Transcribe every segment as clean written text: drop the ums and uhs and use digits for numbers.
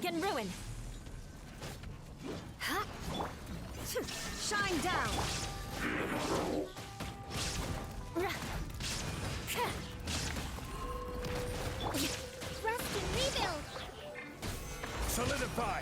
and ruin. Huh? Shine down. Rest and rebuild. Solidify!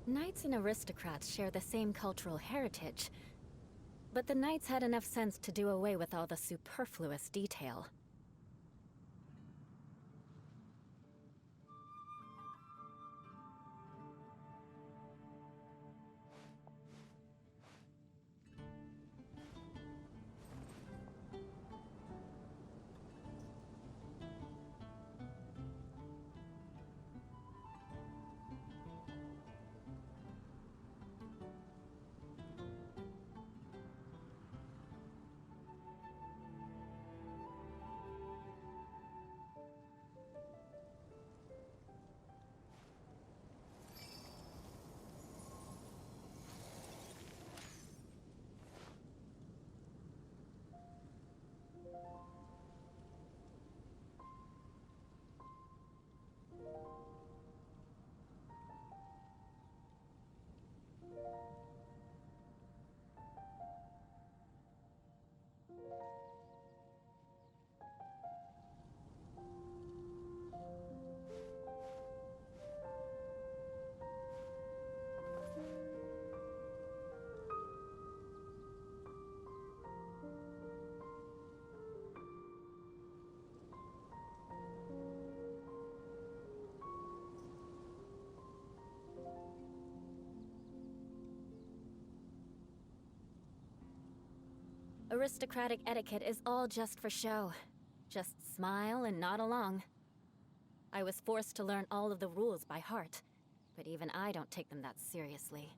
Knights and aristocrats share the same cultural heritage, but the knights had enough sense to do away with all the superfluous detail. Aristocratic etiquette is all just for show. Just smile and nod along. I was forced to learn all of the rules by heart, but even I don't take them that seriously.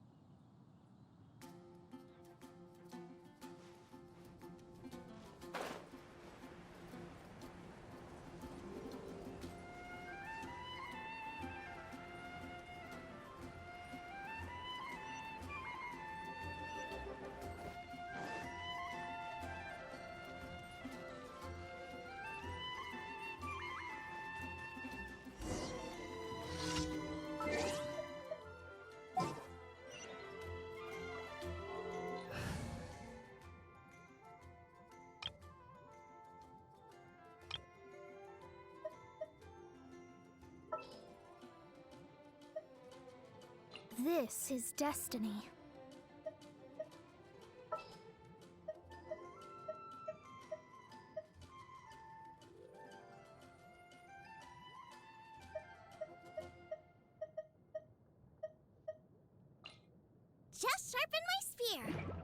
This is destiny. Just sharpen my spear.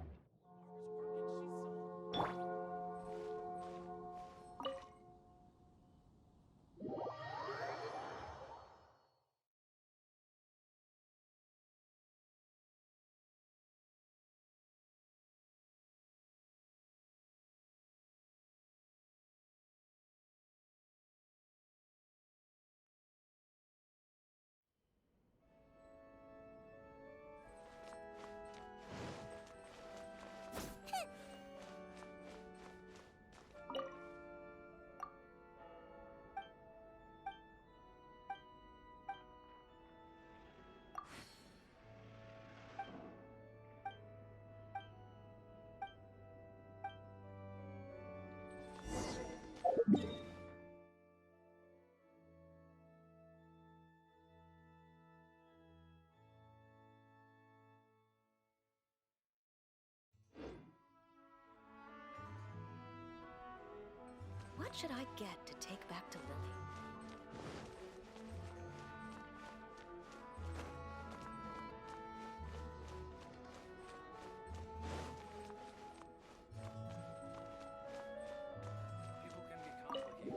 What should I get to take back to Lily? People can be complicated.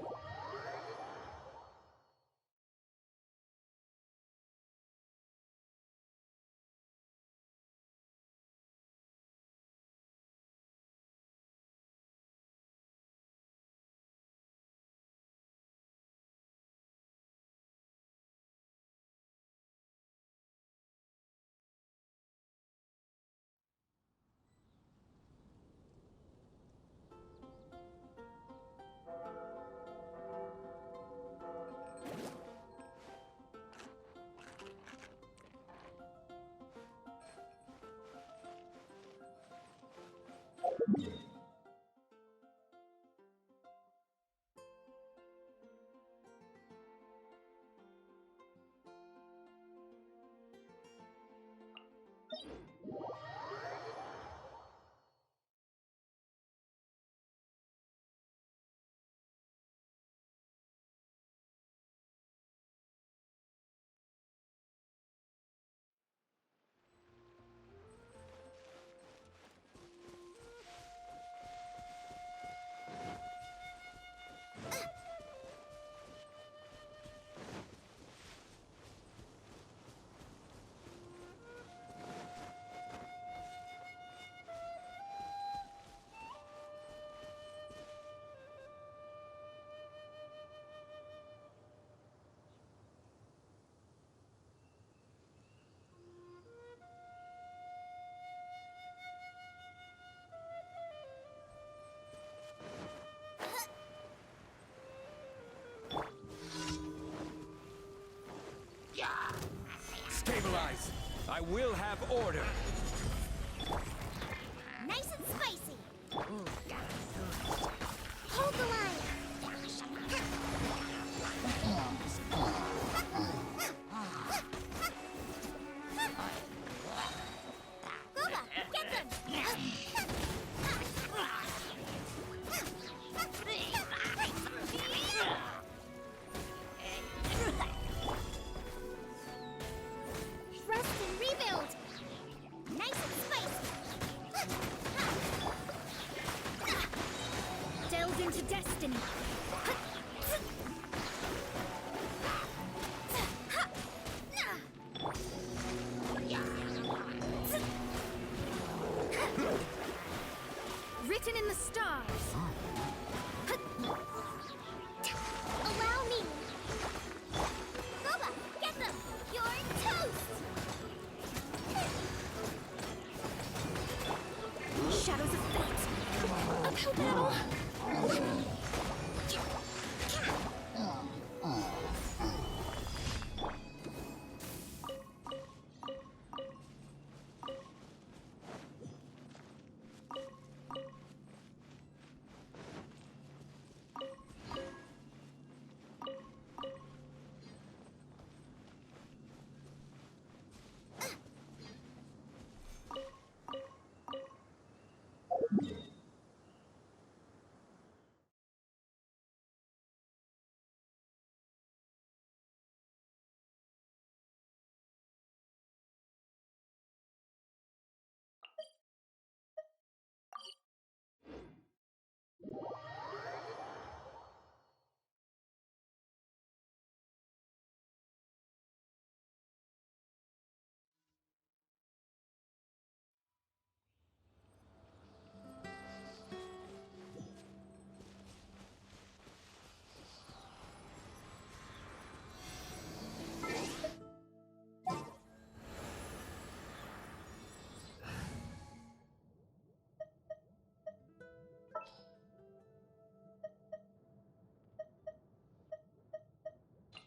Stabilize! I will have order! Nice and spicy. Hold the line. Booba, get them. Rest and rebuild. Nice and spicy. Delve into destiny. Written in the stars. Allow me. Boba, get them. You're toast. Shadows of fate. Uphill battle.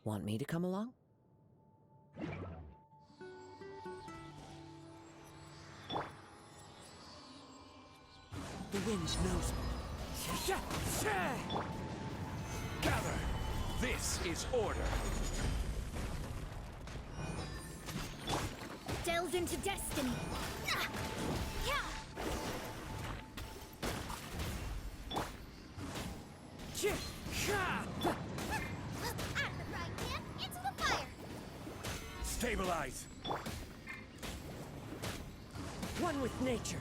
Want me to come along? The wind knows me. Gather! This is order! Delve into destiny. Stabilize! One with nature.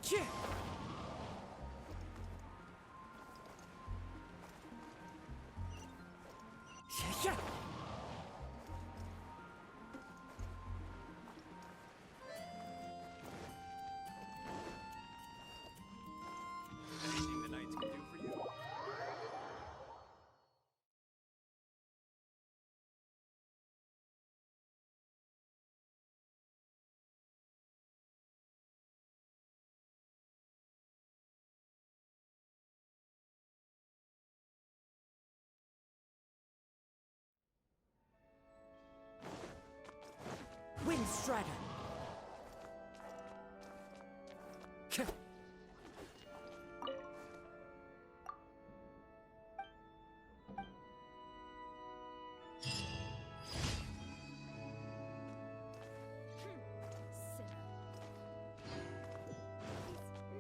Yeah. Yeah. Anything the knights can do for you? Wind Strider.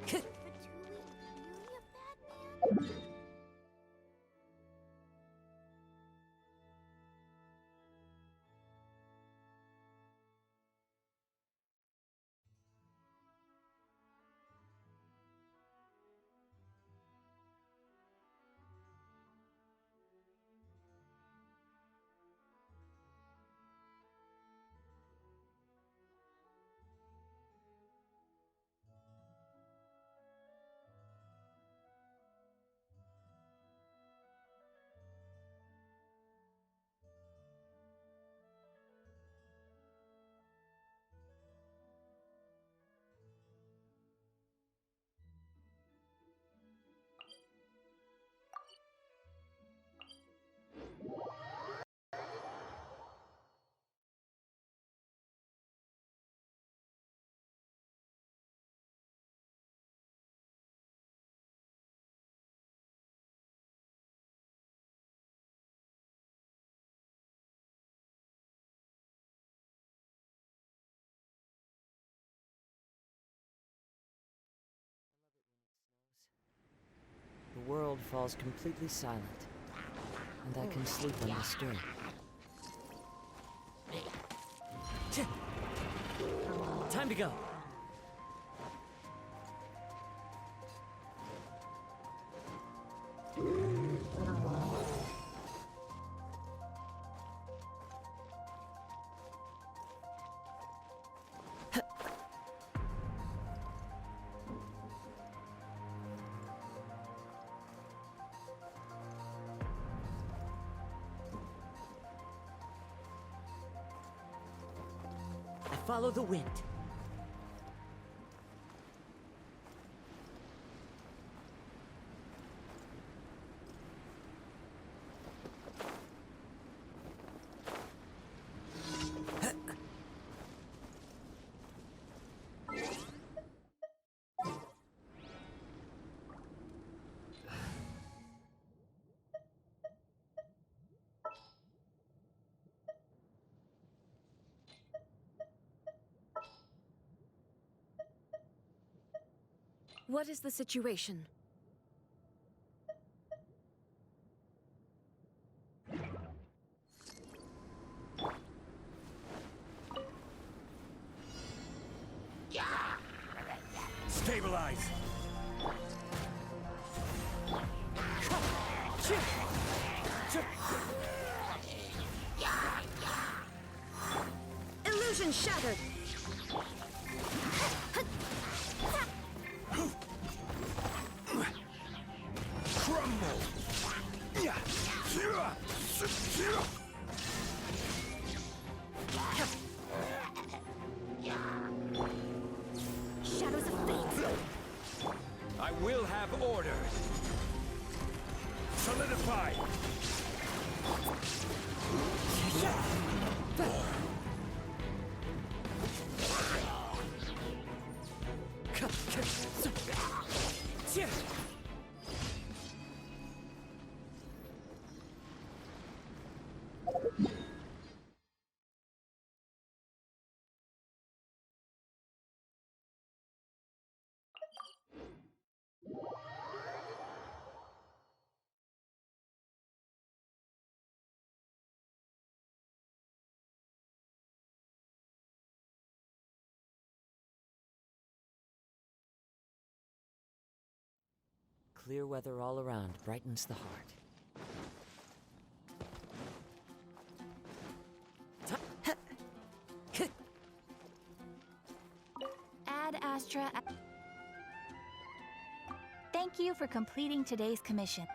Patooey really a bad man? The world falls completely silent, and I can sleep undisturbed. Time to go. I follow the wind. What is the situation? Stabilize! Illusion shattered! Crumble! clear weather all around brightens the heart. Ad Astra. Thank you for completing today's commission.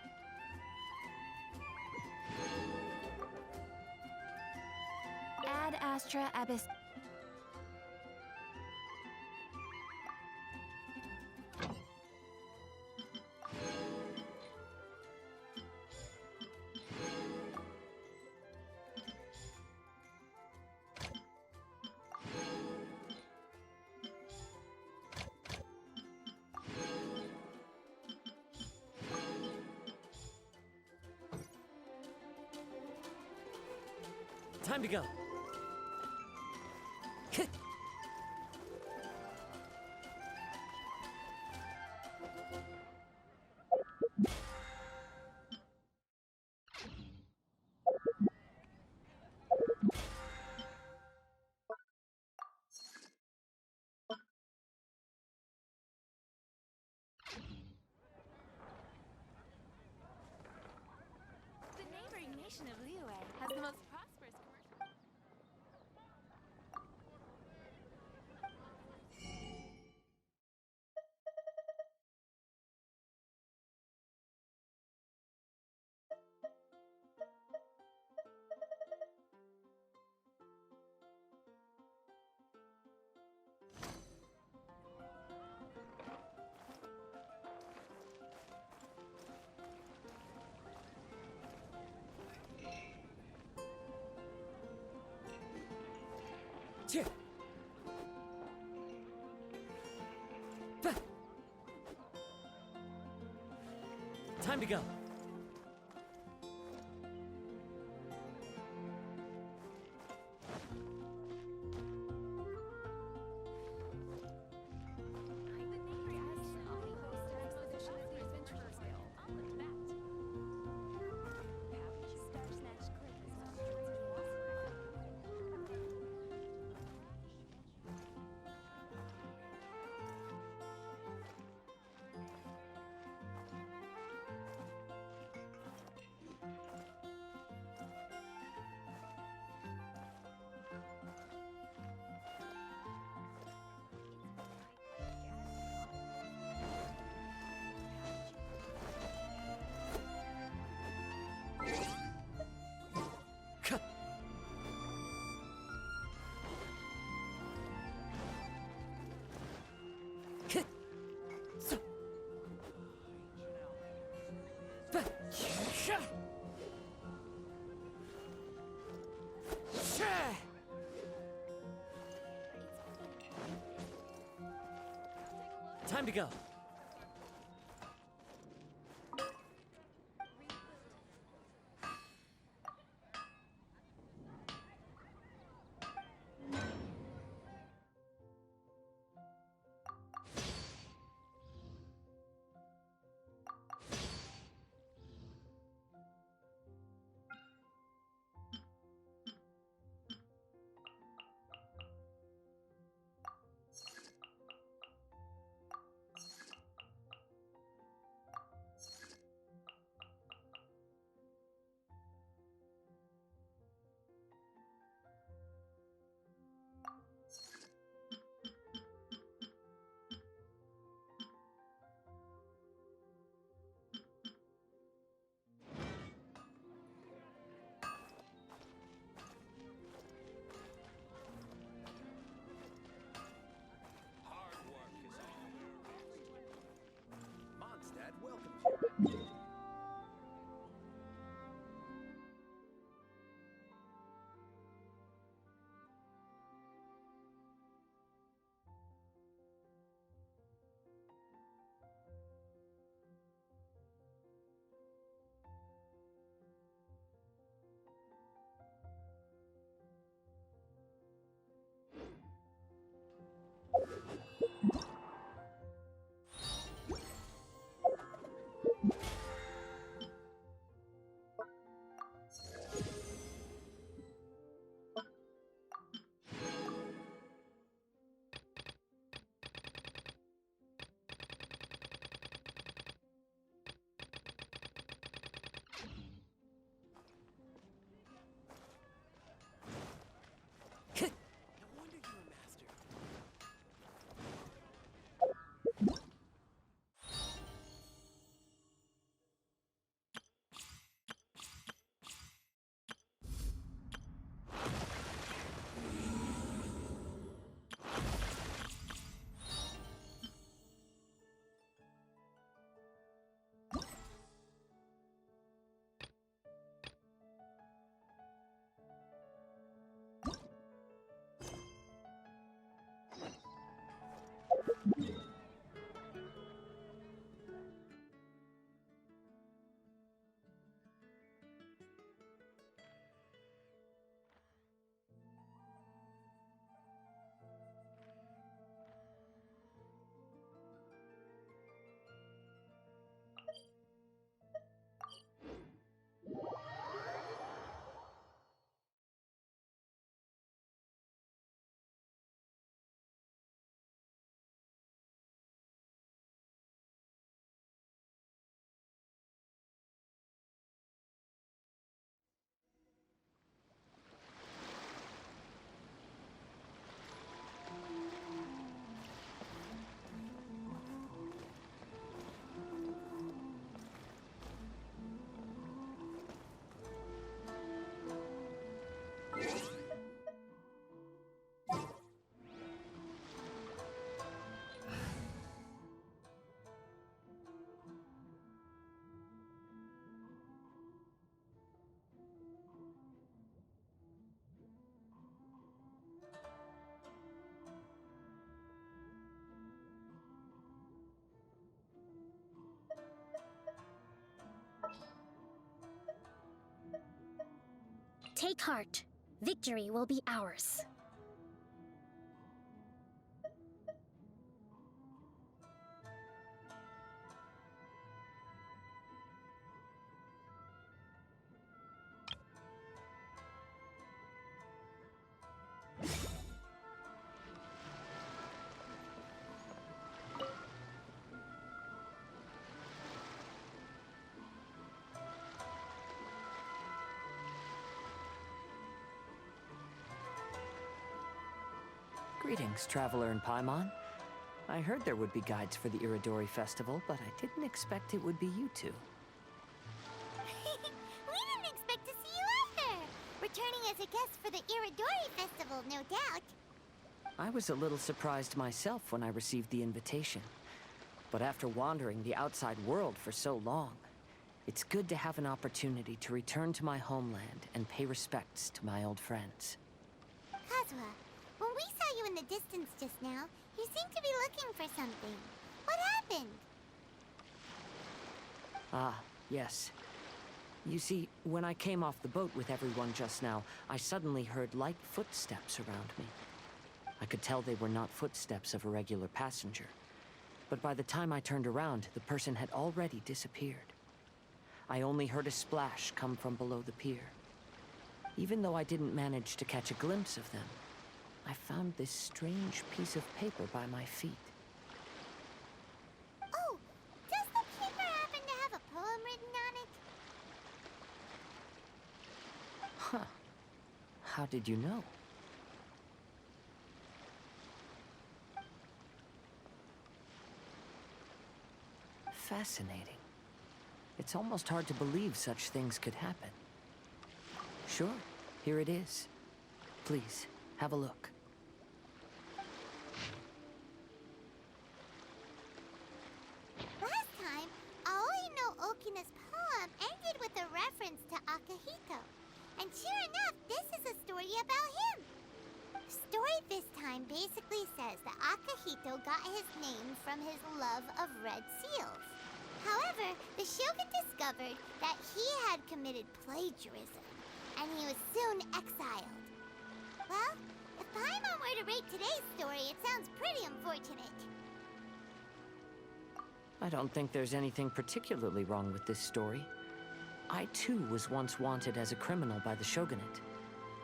Ad Astra Abyss. Time to go. The neighboring nation of Liyue has the most prosperous commercial. Cheer. Time to go. Time to go. Take heart. Victory will be ours. Greetings, traveler in Paimon. I heard there would be guides for the Iridori Festival, but I didn't expect it would be you two. We didn't expect to see you either! Returning as a guest for the Iridori Festival, no doubt. I was a little surprised myself when I received the invitation. But after wandering the outside world for so long, it's good to have an opportunity to return to my homeland and pay respects to my old friends. Kazuha, when we saw you in the distance just now, you seemed to be looking for something. What happened? Ah, yes. You see, when I came off the boat with everyone just now, I suddenly heard light footsteps around me. I could tell they were not footsteps of a regular passenger. But by the time I turned around, the person had already disappeared. I only heard a splash come from below the pier. Even though I didn't manage to catch a glimpse of them, I found this strange piece of paper by my feet. Oh, does the paper happen to have a poem written on it? Huh. How did you know? Fascinating. It's almost hard to believe such things could happen. Sure, here it is. Please, have a look. Last time, Aoi no Okina's poem ended with a reference to Akihito. And sure enough, this is a story about him. The story this time basically says that Akihito got his name from his love of red seals. However, the shogun discovered that he had committed plagiarism, and he was soon exiled. Well, if Paimon were to rate today's story, it sounds pretty unfortunate. I don't think there's anything particularly wrong with this story. I too was once wanted as a criminal by the shogunate.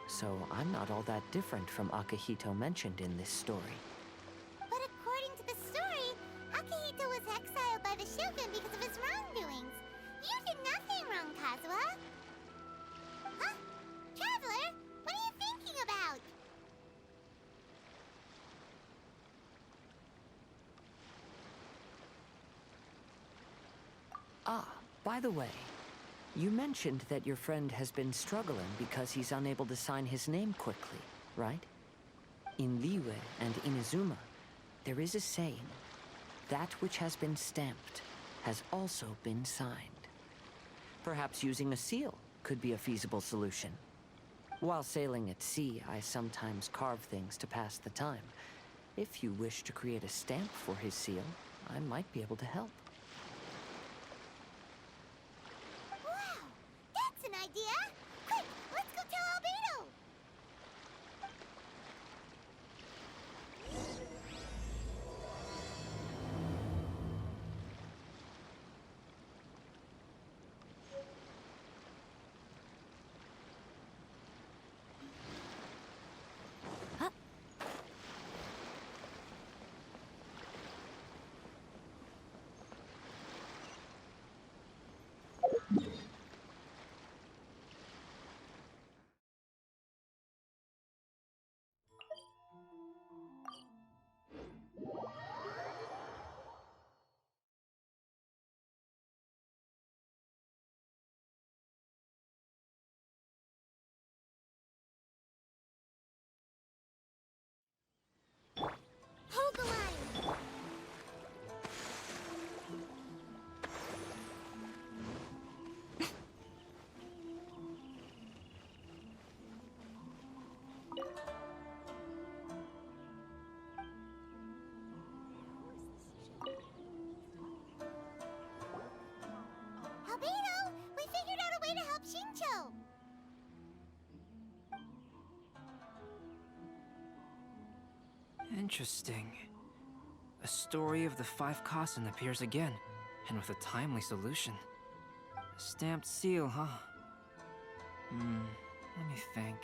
So I'm not all that different from Akihito mentioned in this story. But according to the story, Akihito was exiled by the shogun because of his wrongdoings. You did nothing wrong, Kazuha. Huh? Traveler, what are you thinking about? Ah, by the way, you mentioned that your friend has been struggling because he's unable to sign his name quickly, right? In Liyue and Inazuma, there is a saying, that which has been stamped has also been signed. Perhaps using a seal could be a feasible solution. While sailing at sea, I sometimes carve things to pass the time. If you wish to create a stamp for his seal, I might be able to help. Wow, that's an idea! Quick, let's go tell Albedo! Interesting. A story of the 5 Kasen appears again, and with a timely solution. A stamped seal, huh? Let me think.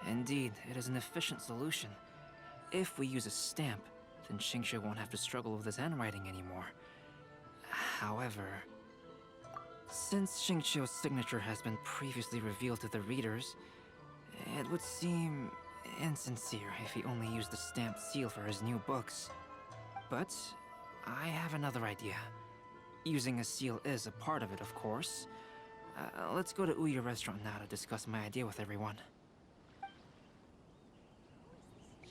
Indeed, it is an efficient solution. If we use a stamp, then Xingqiu won't have to struggle with his handwriting anymore. However, since Xingqiu's signature has been previously revealed to the readers, it would seem insincere if he only used the stamped seal for his new books. But I have another idea. Using a seal is a part of it, of course. Let's go to Uyu Restaurant now to discuss my idea with everyone.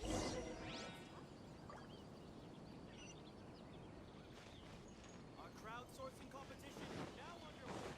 Our crowdsourcing competition now underway.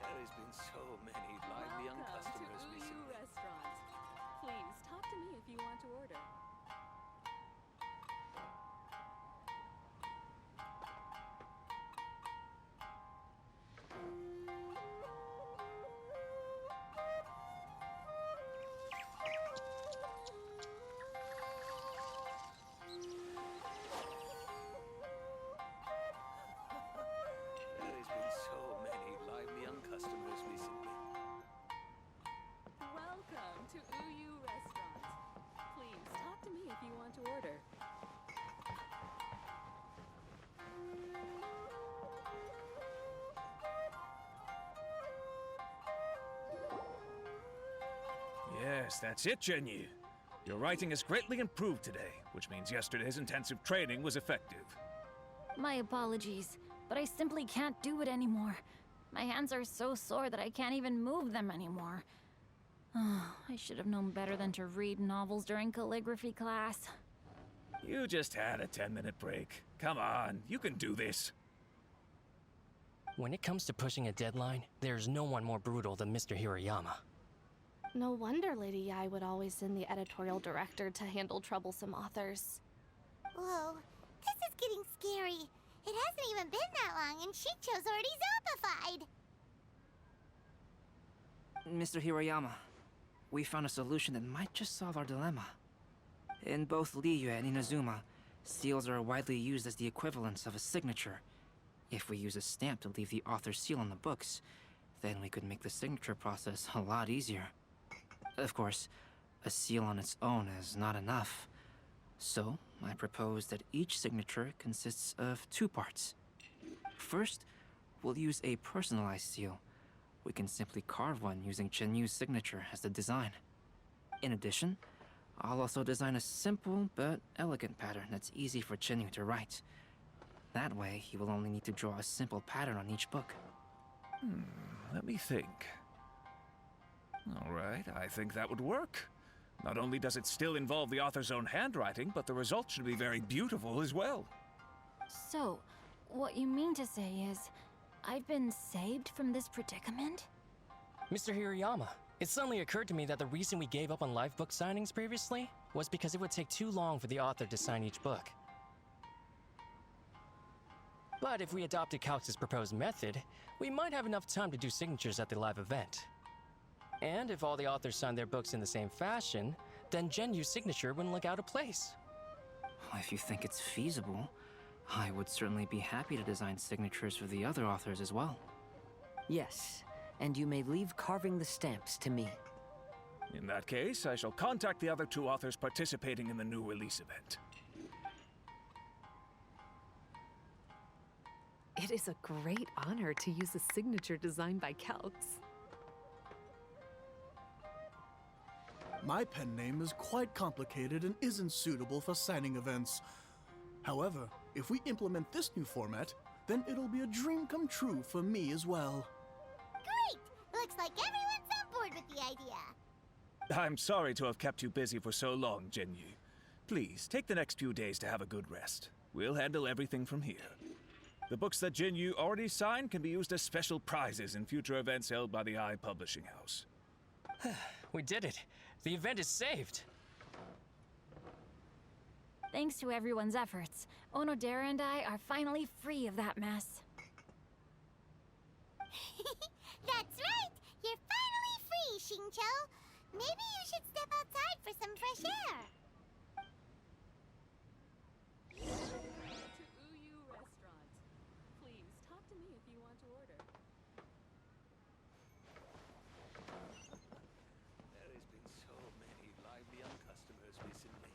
There's been so many lively young customers recently. Restaurant. Please talk to me if you want to order. There's been so many lively young customers recently. Welcome to Uyu Restaurant. Please talk to me if you want to order. Yes, that's it, Genyu. Your writing has greatly improved today, which means yesterday's intensive training was effective. My apologies, but I simply can't do it anymore. My hands are so sore that I can't even move them anymore. I should have known better than to read novels during calligraphy class. You just had a 10-minute break. Come on, you can do this. When it comes to pushing a deadline, there's no one more brutal than Mr. Hirayama. No wonder Lady Yai would always send the editorial director to handle troublesome authors. Whoa, this is getting scary. It hasn't even been that long and Shicho's already zombified. Mr. Hirayama, we found a solution that might just solve our dilemma. In both Liyue and Inazuma, seals are widely used as the equivalents of a signature. If we use a stamp to leave the author's seal on the books, then we could make the signature process a lot easier. Of course, a seal on its own is not enough. So, I propose that each signature consists of 2 parts. First, we'll use a personalized seal. We can simply carve one using Chenyu's signature as the design. In addition, I'll also design a simple but elegant pattern that's easy for Chenyu to write. That way, he will only need to draw a simple pattern on each book. Let me think. All right, I think that would work. Not only does it still involve the author's own handwriting, but the result should be very beautiful as well. So, what you mean to say is, I've been saved from this predicament? Mr. Hirayama, it suddenly occurred to me that the reason we gave up on live book signings previously was because it would take too long for the author to sign each book. But if we adopted Calx's proposed method, we might have enough time to do signatures at the live event. And if all the authors signed their books in the same fashion, then Genyu's signature wouldn't look out of place. If you think it's feasible, I would certainly be happy to design signatures for the other authors as well. Yes, and you may leave carving the stamps to me. In that case, I shall contact the other two authors participating in the new release event. It is a great honor to use a signature designed by Calx. My pen name is quite complicated and isn't suitable for signing events. However, if we implement this new format, then it'll be a dream come true for me as well. Great! Looks like everyone's on board with the idea. I'm sorry to have kept you busy for so long, Genyu. Please, take the next few days to have a good rest. We'll handle everything from here. The books that Genyu already signed can be used as special prizes in future events held by the I Publishing House. We did it! The event is saved! Thanks to everyone's efforts, Onodera and I are finally free of that mess. That's right! You're finally free, Xingqiu! Maybe you should step outside for some fresh air. To Uyu Restaurant. Please talk to me if you want to order. There has been so many lively young customers recently.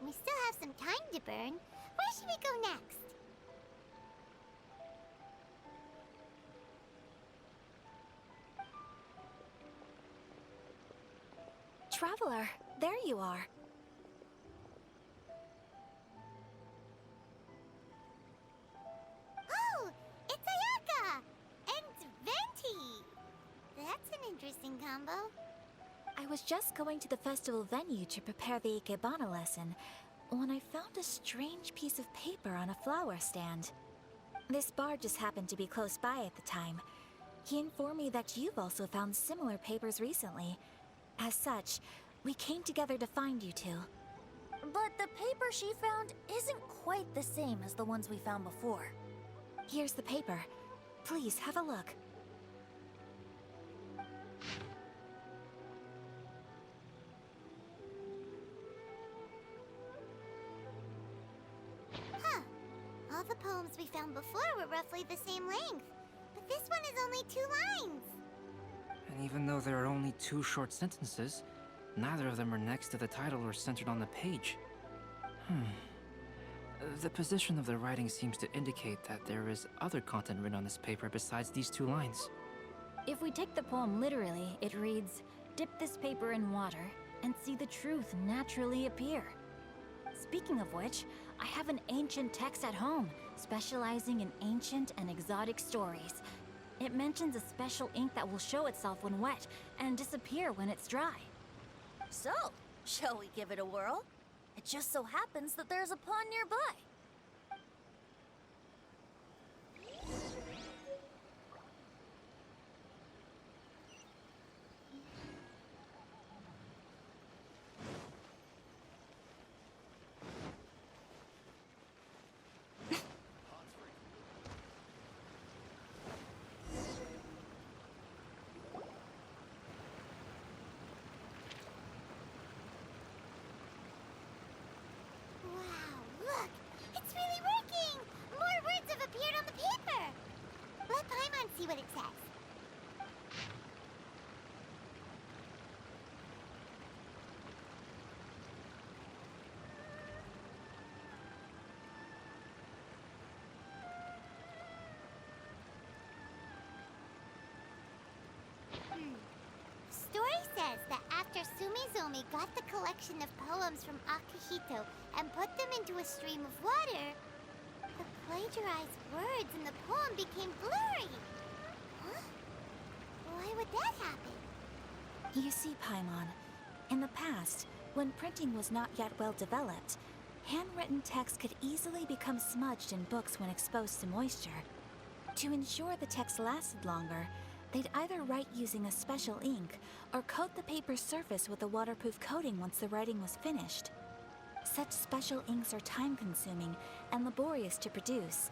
We still have some time to burn. Where should we go next? Traveler, there you are. Oh, it's Ayaka! And Venti! That's an interesting combo. I was just going to the festival venue to prepare the Ikebana lesson when I found a strange piece of paper on a flower stand. This bard just happened to be close by at the time. He informed me that you've also found similar papers recently. As such, we came together to find you two. But the paper she found isn't quite the same as the ones we found before. Here's the paper. Please have a look. Huh. All the poems we found before were roughly the same length. But this one is only 2 lines. And even though there are only 2 short sentences, neither of them are next to the title or centered on the page. The position of the writing seems to indicate that there is other content written on this paper besides these 2 lines. If we take the poem literally, it reads, "Dip this paper in water and see the truth naturally appear." Speaking of which, I have an ancient text at home, specializing in ancient and exotic stories. It mentions a special ink that will show itself when wet and disappear when it's dry. So, shall we give it a whirl? It just so happens that there's a pond nearby. see what it says. Story says that after Sumizomi got the collection of poems from Akihito and put them into a stream of water, the plagiarized words in the poem became blurry. Huh? Why would that happen? You see, Paimon, in the past, when printing was not yet well developed, handwritten text could easily become smudged in books when exposed to moisture. To ensure the text lasted longer, they'd either write using a special ink or coat the paper's surface with a waterproof coating once the writing was finished. Such special inks are time-consuming and laborious to produce,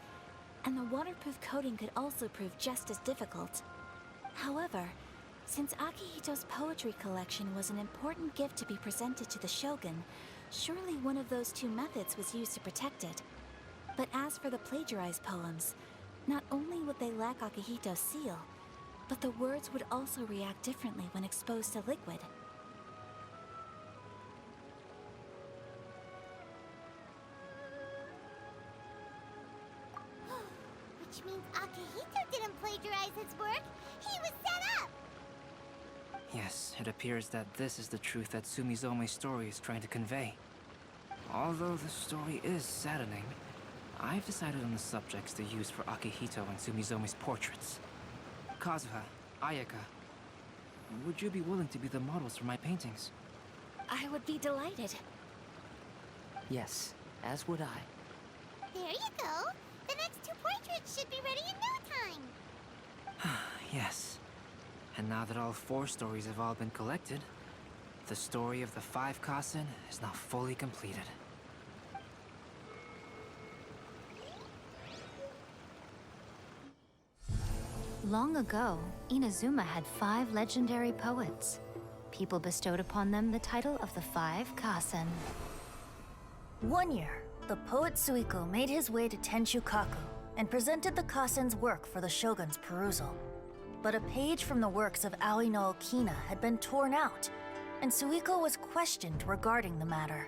and the waterproof coating could also prove just as difficult. However, since Akihito's poetry collection was an important gift to be presented to the shogun, surely one of those two methods was used to protect it. But as for the plagiarized poems, not only would they lack Akihito's seal, but the words would also react differently when exposed to liquid. Which means Akihito didn't plagiarize his work. He was set up! Yes, it appears that this is the truth that Sumizome's story is trying to convey. Although the story is saddening, I've decided on the subjects to use for Akihito and Sumizome's portraits. Kazuha, Ayaka, would you be willing to be the models for my paintings? I would be delighted. Yes, as would I. There you go. The next two portraits should be ready in no time. Yes. And now that all 4 stories have all been collected, the story of the 5 Kasen is now fully completed. Long ago, Inazuma had 5 legendary poets. People bestowed upon them the title of the 5 Kasen. One year, the poet Suiko made his way to Tenshukaku and presented the Kasen's work for the shogun's perusal. But a page from the works of Aoi no Okina had been torn out, and Suiko was questioned regarding the matter.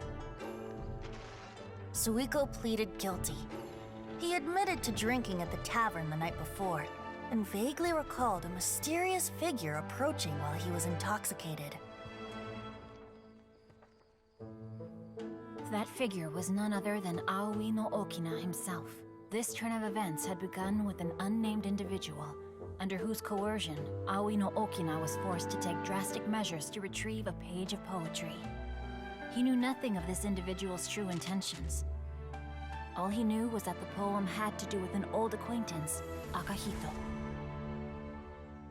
Suiko pleaded guilty. He admitted to drinking at the tavern the night before, and vaguely recalled a mysterious figure approaching while he was intoxicated. That figure was none other than Aoi no Okina himself. This turn of events had begun with an unnamed individual, under whose coercion, Aoi no Okina was forced to take drastic measures to retrieve a page of poetry. He knew nothing of this individual's true intentions. All he knew was that the poem had to do with an old acquaintance, Akihito.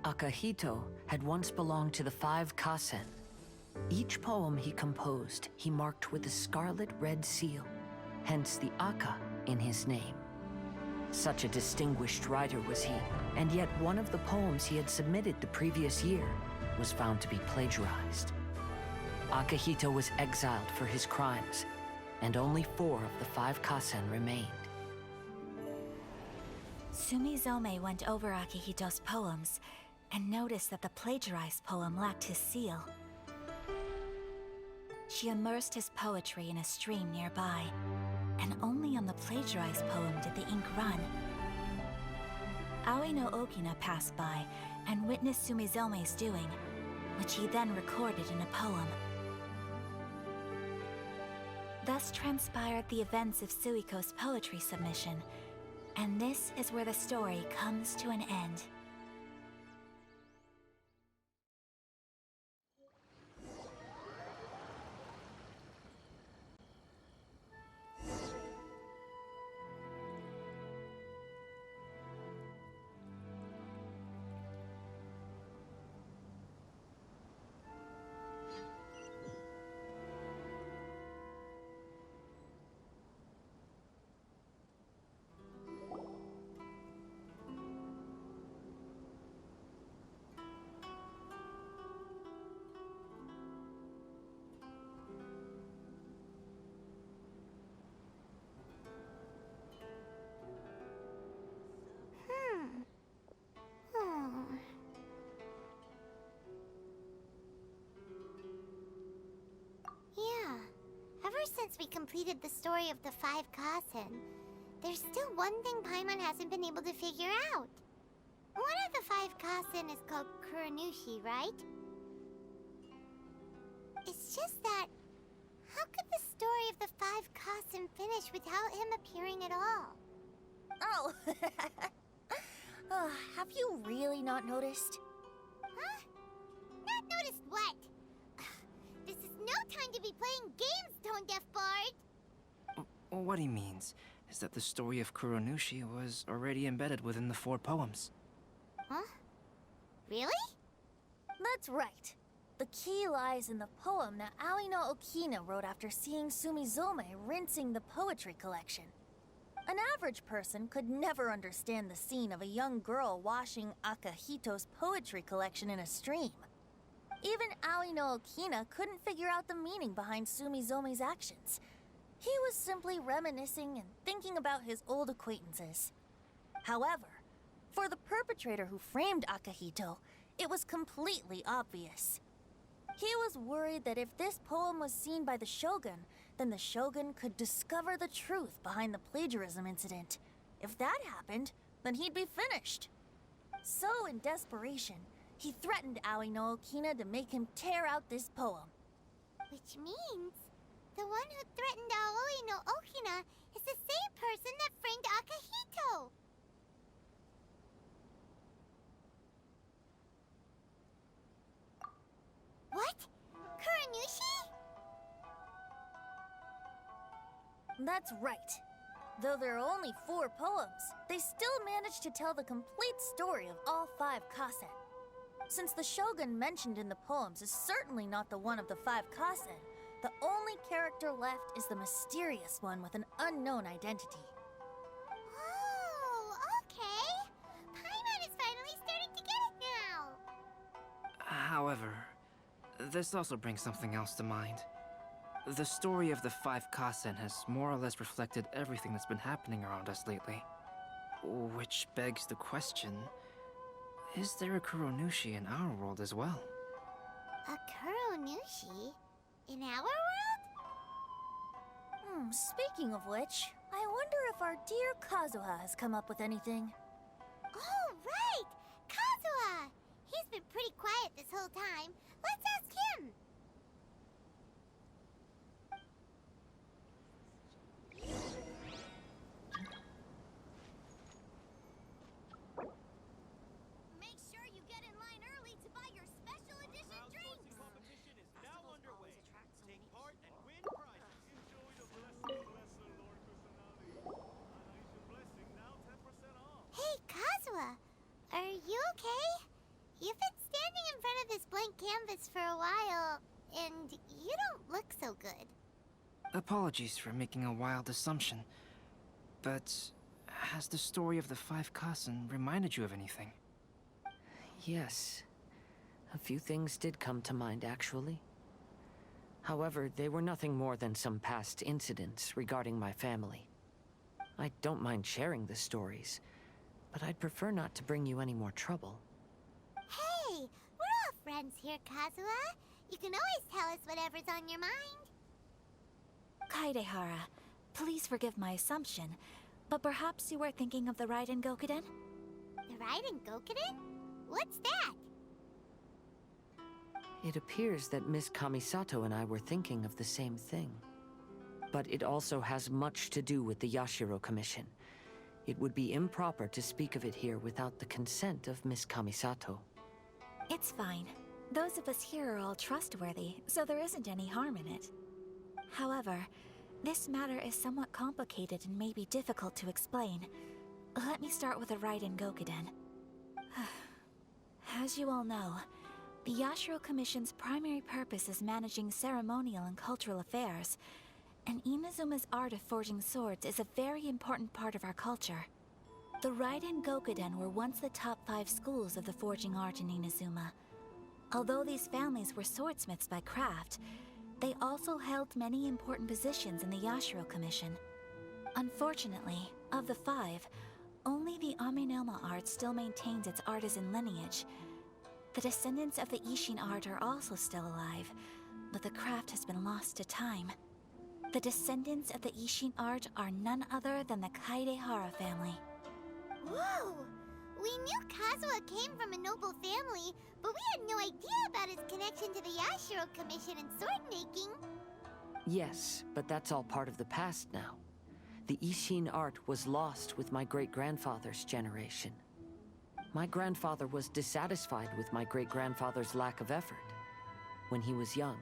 Akihito had once belonged to the 5 Kasen. Each poem he composed, he marked with a scarlet red seal, hence the Aka in his name. Such a distinguished writer was he, and yet one of the poems he had submitted the previous year was found to be plagiarized. Akihito was exiled for his crimes, and only 4 of the 5 Kasen remained. Sumizome went over Akihito's poems and noticed that the plagiarized poem lacked his seal. She immersed his poetry in a stream nearby, and only on the plagiarized poem did the ink run. Aoi no Okina passed by and witnessed Sumizome's doing, which he then recorded in a poem. Thus transpired the events of Suiko's poetry submission, and this is where the story comes to an end. since we completed the story of the 5 Kasen, there's still one thing Paimon hasn't been able to figure out. One of the 5 Kasen is called Kuranushi, right? It's just that, how could the story of the 5 Kasen finish without him appearing at all? Oh, have you really not noticed? Huh? Not noticed what? This is no time to be playing games, Tone Deaf Bard! What he means is that the story of Kuronushi was already embedded within the 4 poems. Huh? Really? That's right. The key lies in the poem that Aoi no Okina wrote after seeing Sumizome rinsing the poetry collection. An average person could never understand the scene of a young girl washing Akahito's poetry collection in a stream. Even Aoi no Okina couldn't figure out the meaning behind Sumizome's actions. He was simply reminiscing and thinking about his old acquaintances. However, for the perpetrator who framed Akahito, it was completely obvious. He was worried that if this poem was seen by the Shogun, then the Shogun could discover the truth behind the plagiarism incident. If that happened, then he'd be finished. So, in desperation, he threatened Aoi no Okina to make him tear out this poem. Which means, the one who threatened Aoi no Okina is the same person that framed Akahito! What? Kuranushi? That's right. Though there are only 4 poems, they still managed to tell the complete story of all 5 Kasen. Since the Shogun mentioned in the poems is certainly not the one of the 5 Kasen, the only character left is the mysterious one with an unknown identity. Oh, okay. Paimon is finally starting to get it now. However, this also brings something else to mind. The story of the 5 Kasen has more or less reflected everything that's been happening around us lately. Which begs the question, is there a Kuronushi in our world as well? A Kuranushi? In our world? Speaking of which, I wonder if our dear Kazuha has come up with anything. Oh, right! Kazuha! He's been pretty quiet this whole time. Let's ask him! Make sure you get in line early to buy your special edition drinks! Competition is now underway. Take part and win prizes. Enjoy the blessing, Lord Kusanagi. Blessing now 10% off. Hey, Kazuha! Are you okay? You've been standing in front of this blank canvas for a while, and you don't look so good. Apologies for making a wild assumption, but has the story of the 5 Kasen reminded you of anything? Yes. A few things did come to mind, actually. However, they were nothing more than some past incidents regarding my family. I don't mind sharing the stories, but I'd prefer not to bring you any more trouble. Hey, we're all friends here, Kazuha. You can always tell us whatever's on your mind. Kaidehara, please forgive my assumption, but perhaps you were thinking of the Raiden Gokuden? The Raiden Gokuden? What's that? It appears that Miss Kamisato and I were thinking of the same thing. But it also has much to do with the Yashiro Commission. It would be improper to speak of it here without the consent of Miss Kamisato. It's fine. Those of us here are all trustworthy, so there isn't any harm in it. However, this matter is somewhat complicated and may be difficult to explain. Let me start with the Raiden Gokuden. As you all know, the Yashiro Commission's primary purpose is managing ceremonial and cultural affairs, and Inazuma's art of forging swords is a very important part of our culture. The Raiden Gokuden were once the top 5 schools of the forging art in Inazuma. Although these families were swordsmiths by craft, they also held many important positions in the Yashiro Commission. Unfortunately, of the 5, only the Aminoma art still maintains its artisan lineage. The descendants of the Ishin art are also still alive, but the craft has been lost to time. The descendants of the Ishin art are none other than the Kaidehara family. Whoa! We knew Kazuha came from a noble family, but we had no idea about his connection to the Yashiro Commission and sword making. Yes, but that's all part of the past now. The Ishin art was lost with my great-grandfather's generation. My grandfather was dissatisfied with my great-grandfather's lack of effort. When he was young,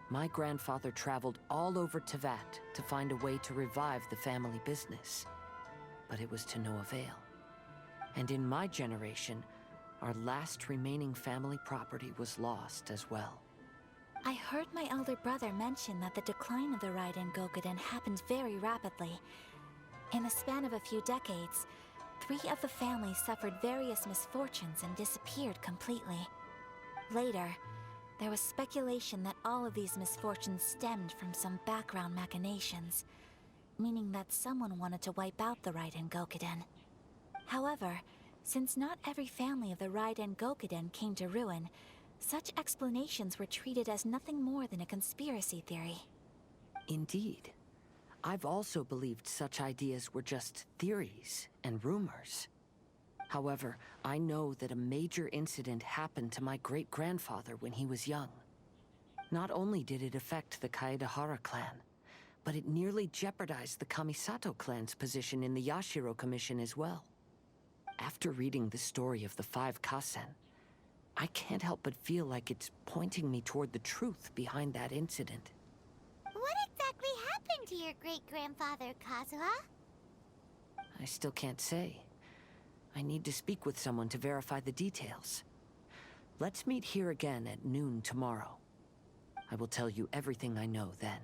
my grandfather traveled all over Tevat to find a way to revive the family business. But it was to no avail. And in my generation, our last remaining family property was lost as well. I heard my elder brother mention that the decline of the Raiden Gokuden happened very rapidly. In the span of a few decades, 3 of the families suffered various misfortunes and disappeared completely. Later, there was speculation that all of these misfortunes stemmed from some background machinations, meaning that someone wanted to wipe out the Raiden Gokuden. However, since not every family of the Raiden Gokuden came to ruin, such explanations were treated as nothing more than a conspiracy theory. Indeed. I've also believed such ideas were just theories and rumors. However, I know that a major incident happened to my great-grandfather when he was young. Not only did it affect the Kaedehara clan, but it nearly jeopardized the Kamisato clan's position in the Yashiro Commission as well. After reading the story of the 5 Kasen, I can't help but feel like it's pointing me toward the truth behind that incident. What exactly happened to your great-grandfather, Kazuha? I still can't say. I need to speak with someone to verify the details. Let's meet here again at noon tomorrow. I will tell you everything I know then.